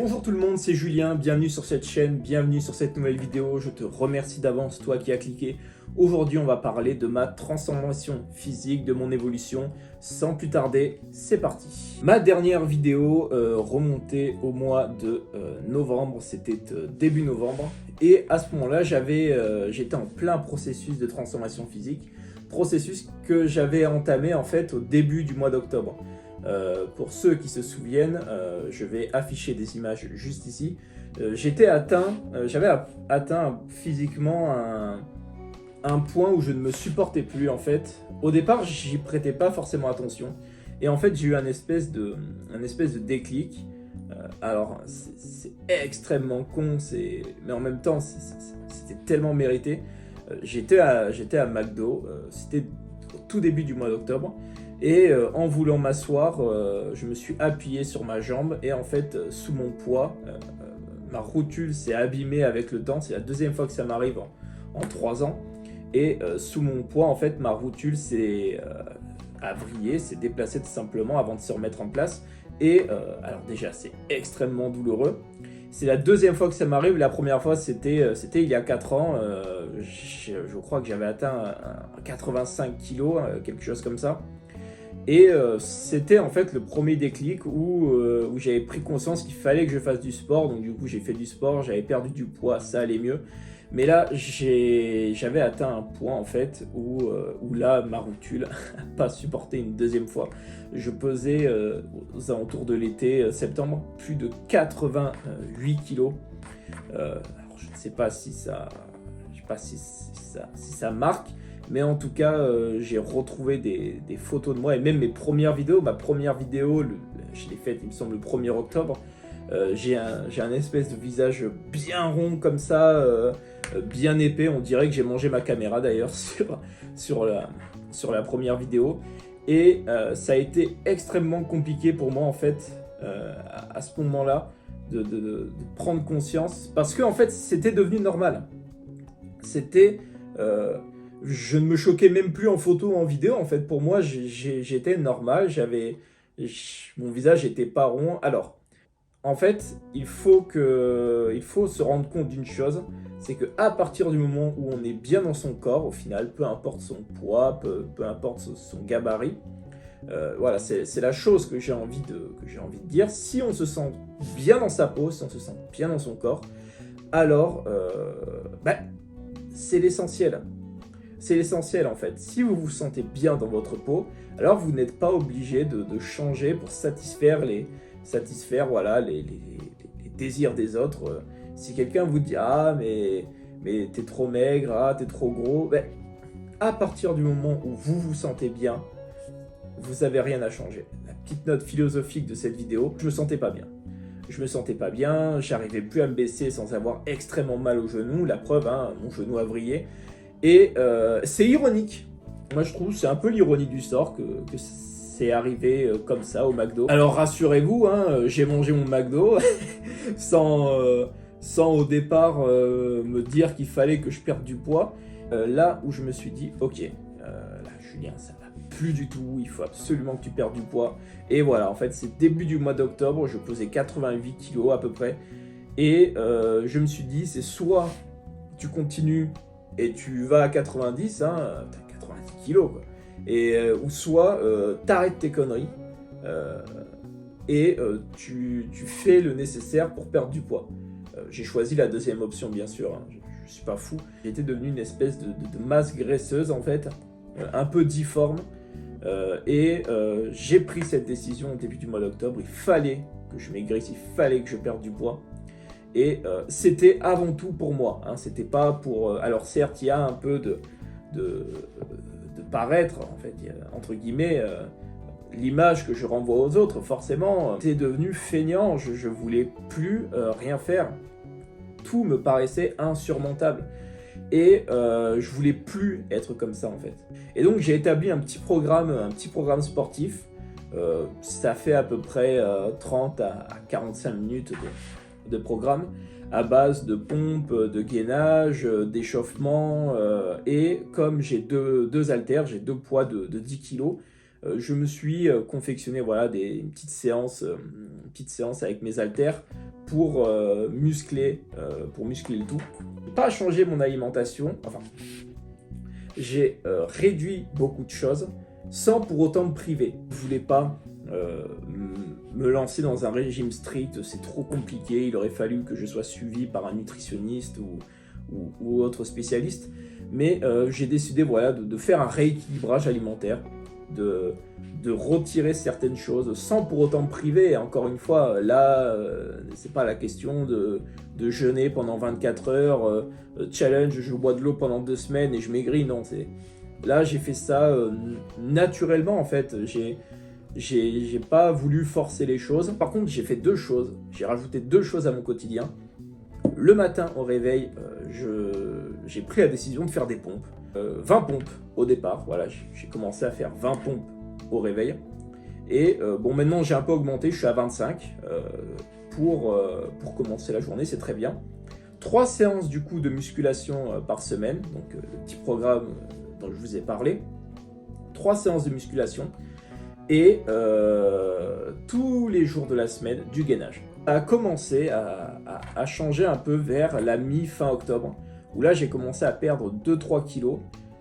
Bonjour tout le monde, c'est Julien, bienvenue sur cette chaîne, bienvenue sur cette nouvelle vidéo. Je te remercie d'avance, toi qui as cliqué. Aujourd'hui, on va parler de ma transformation physique, de mon évolution. Sans plus tarder, c'est parti. Ma dernière vidéo remontait au mois de novembre, c'était début novembre. Et à ce moment-là, j'étais en plein processus de transformation physique. Processus que j'avais entamé en fait au début du mois d'octobre. Pour ceux qui se souviennent, je vais afficher des images juste ici. J'avais atteint physiquement un point où je ne me supportais plus en fait. Au départ, j'y prêtais pas forcément attention. Et en fait, j'ai eu un espèce de déclic. Alors, c'est extrêmement con, mais en même temps, c'était tellement mérité. J'étais à McDo, c'était au tout début du mois d'octobre. Et en voulant m'asseoir, je me suis appuyé sur ma jambe et en fait, sous mon poids, ma rotule s'est abîmée avec le temps. C'est la deuxième fois que ça m'arrive en 3 ans. Et sous mon poids, en fait, ma rotule s'est vrillée, s'est déplacée tout simplement avant de se remettre en place. Et alors déjà, c'est extrêmement douloureux. C'est la deuxième fois que ça m'arrive. La première fois, c'était il y a 4 ans. Je crois que j'avais atteint 85 kg, quelque chose comme ça. Et c'était en fait le premier déclic où j'avais pris conscience qu'il fallait que je fasse du sport. Donc du coup j'ai fait du sport, j'avais perdu du poids, ça allait mieux. Mais là j'avais atteint un point en fait où là ma rotule n'a pas supporté une deuxième fois. Je pesais aux alentours de l'été, septembre, plus de 88 kilos. Alors je ne sais pas si ça, si ça marque. Mais en tout cas, j'ai retrouvé des photos de moi et même mes premières vidéos. Ma première vidéo, je l'ai faite, il me semble, le 1er octobre. J'ai un espèce de visage bien rond comme ça, bien épais. On dirait que j'ai mangé ma caméra d'ailleurs sur la première vidéo. Et ça a été extrêmement compliqué pour moi en fait, à ce moment-là, de prendre conscience. Parce que en fait, c'était devenu normal. Je ne me choquais même plus en photo ou en vidéo. En fait, pour moi, j'étais normal. Mon visage n'était pas rond. Alors, en fait, il faut se rendre compte d'une chose, c'est qu'à partir du moment où on est bien dans son corps, au final, peu importe son poids, peu importe son gabarit, voilà, c'est la chose que j'ai envie de dire. Si on se sent bien dans sa peau, si on se sent bien dans son corps, alors, c'est l'essentiel. C'est l'essentiel en fait. Si vous vous sentez bien dans votre peau, alors vous n'êtes pas obligé de changer pour satisfaire les désirs des autres. Si quelqu'un vous dit « Ah, mais t'es trop maigre, ah, t'es trop gros », à partir du moment où vous vous sentez bien, vous n'avez rien à changer. La petite note philosophique de cette vidéo, je me sentais pas bien. Je me sentais pas bien, j'arrivais plus à me baisser sans avoir extrêmement mal au genou. La preuve, hein, mon genou a vrillé. Et c'est ironique. Moi, je trouve c'est un peu l'ironie du sort que c'est arrivé comme ça au McDo. Alors rassurez-vous, hein, j'ai mangé mon McDo sans au départ me dire qu'il fallait que je perde du poids. Là où je me suis dit, ok, là, Julien, ça va plus du tout, il faut absolument que tu perdes du poids. Et voilà, en fait, c'est début du mois d'octobre, je pesais 88 kilos à peu près. Et je me suis dit, c'est soit tu continues et tu vas à 90, hein, t'as 90 kilos, quoi. Et, ou soit t'arrêtes tes conneries et tu fais le nécessaire pour perdre du poids. J'ai choisi la deuxième option, bien sûr, hein. Je suis pas fou. J'étais devenu une espèce de masse graisseuse, en fait, un peu difforme. Et j'ai pris cette décision au début du mois d'octobre. Il fallait que je maigrisse, il fallait que je perde du poids. Et c'était avant tout pour moi, hein, c'était pas pour... alors certes, il y a un peu de paraître, en fait, entre guillemets, l'image que je renvoie aux autres, forcément. J'étais devenu feignant, je voulais plus rien faire. Tout me paraissait insurmontable. Et je voulais plus être comme ça, en fait. Et donc j'ai établi un petit programme sportif. Ça fait à peu près 30 à 45 minutes de programme à base de pompes, de gainage, d'échauffement. Et comme j'ai deux haltères, j'ai 2 poids de 10 kg, je me suis confectionné voilà, une petite séance avec mes haltères pour muscler le tout. Pas changer mon alimentation, enfin, j'ai réduit beaucoup de choses sans pour autant me priver. Je ne voulais pas me lancer dans un régime strict, c'est trop compliqué, il aurait fallu que je sois suivi par un nutritionniste ou autre spécialiste, mais j'ai décidé voilà, de faire un rééquilibrage alimentaire, de retirer certaines choses sans pour autant me priver. Et encore une fois, là, c'est pas la question de jeûner pendant 24 heures, challenge, je bois de l'eau pendant 2 semaines et je maigris, non, là j'ai fait ça naturellement en fait, j'ai pas voulu forcer les choses. Par contre, j'ai fait 2 choses, j'ai rajouté 2 choses à mon quotidien. Le matin au réveil, j'ai pris la décision de faire des pompes. 20 pompes au départ, voilà, j'ai commencé à faire 20 pompes au réveil. Et bon, maintenant j'ai un peu augmenté, je suis à 25 pour commencer la journée, c'est très bien. 3 séances du coup de musculation par semaine, donc le petit programme dont je vous ai parlé. 3 séances de musculation et tous les jours de la semaine du gainage. Ça a commencé à changer un peu vers la mi-fin octobre, où là j'ai commencé à perdre 2-3 kilos.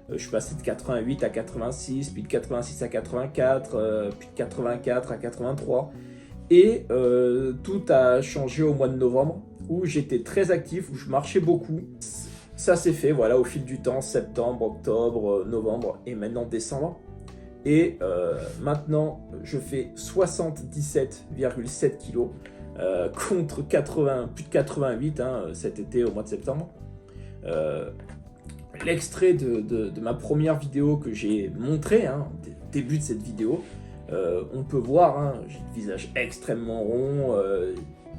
Je suis passé de 88 à 86, puis de 86 à 84, puis de 84 à 83. Et tout a changé au mois de novembre, où j'étais très actif, où je marchais beaucoup. Ça s'est fait voilà, au fil du temps, septembre, octobre, novembre et maintenant décembre. Et maintenant, je fais 77,7 kg contre plus de 88 cet été au mois de septembre. L'extrait de ma première vidéo que j'ai montré, début de cette vidéo, on peut voir, j'ai le visage extrêmement rond,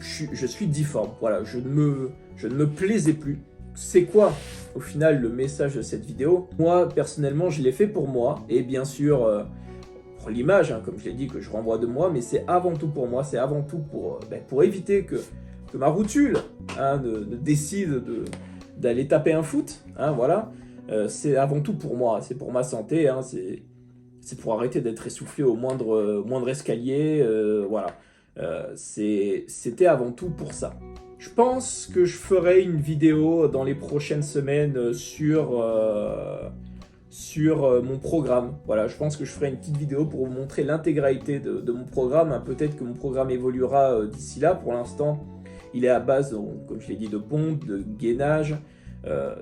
je suis difforme, voilà, je ne me plaisais plus. C'est quoi au final le message de cette vidéo? Moi personnellement je l'ai fait pour moi et bien sûr pour l'image, comme je l'ai dit, que je renvoie de moi, mais c'est avant tout pour moi, c'est avant tout pour éviter que ma routule ne décide d'aller taper un foot, voilà. C'est avant tout pour moi, c'est pour ma santé, c'est pour arrêter d'être essoufflé au moindre escalier, voilà. C'était avant tout pour ça. Je pense que je ferai une vidéo dans les prochaines semaines sur mon programme. Voilà, je pense que je ferai une petite vidéo pour vous montrer l'intégralité de mon programme. Peut-être que mon programme évoluera d'ici là. Pour l'instant, il est à base, comme je l'ai dit, de pompes, de gainage,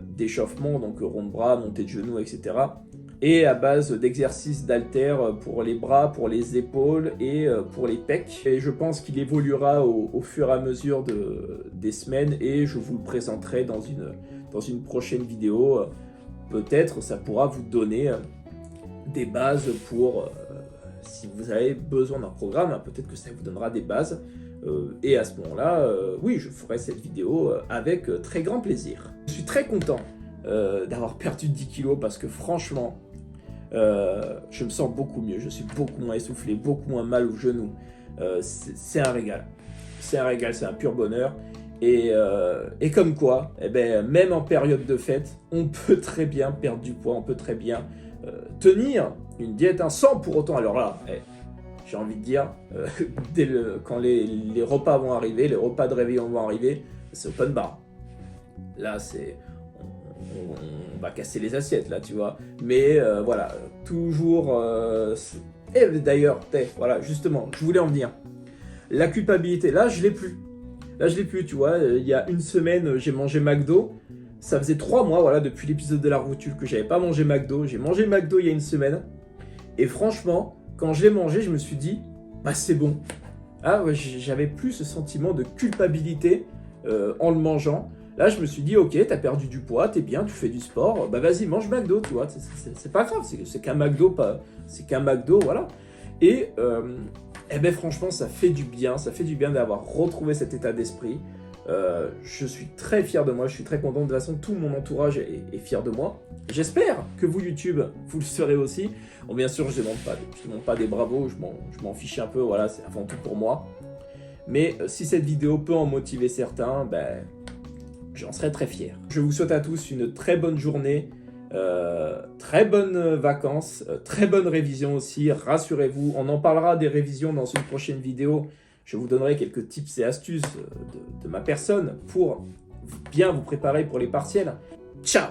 d'échauffement, donc rond de bras, montée de genoux, etc. Et à base d'exercices d'haltères pour les bras, pour les épaules et pour les pecs. Et je pense qu'il évoluera au fur et à mesure des semaines et je vous le présenterai dans une prochaine vidéo. Peut-être ça pourra vous donner des bases pour, si vous avez besoin d'un programme, peut-être que ça vous donnera des bases. Et à ce moment-là, oui, je ferai cette vidéo avec très grand plaisir. Je suis très content d'avoir perdu 10 kilos parce que franchement, je me sens beaucoup mieux, je suis beaucoup moins essoufflé, beaucoup moins mal aux genoux. C'est un régal, c'est un pur bonheur. Et comme quoi, même en période de fête, on peut très bien perdre du poids, on peut très bien tenir une diète sans pour autant, alors là, j'ai envie de dire, quand les repas vont arriver, les repas de réveillon vont arriver, c'est open bar. Là, on va casser les assiettes, là, tu vois. Mais voilà, toujours... Et d'ailleurs, voilà, justement, je voulais en venir. La culpabilité, là, je l'ai plus. Là, je l'ai plus, tu vois. Il y a une semaine, j'ai mangé McDo. Ça faisait 3 mois, voilà, depuis l'épisode de la routule que j'avais pas mangé McDo. J'ai mangé McDo il y a une semaine. Et franchement, quand je l'ai mangé, je me suis dit, bah c'est bon. Ouais, j'avais plus ce sentiment de culpabilité en le mangeant. Là, je me suis dit, ok, t'as perdu du poids, t'es bien, tu fais du sport, bah vas-y, mange McDo, tu vois. C'est pas grave, c'est qu'un McDo, voilà. Et franchement, ça fait du bien d'avoir retrouvé cet état d'esprit. Je suis très fier de moi, je suis très content. De toute façon, tout mon entourage est fier de moi. J'espère que vous, YouTube, vous le serez aussi. Bon, bien sûr, je ne demande pas des bravos, je m'en fiche un peu, voilà, c'est avant tout pour moi. Mais si cette vidéo peut en motiver certains, j'en serais très fier. Je vous souhaite à tous une très bonne journée, très bonnes vacances, très bonne révision aussi, rassurez-vous. On en parlera des révisions dans une prochaine vidéo. Je vous donnerai quelques tips et astuces de ma personne pour bien vous préparer pour les partiels. Ciao!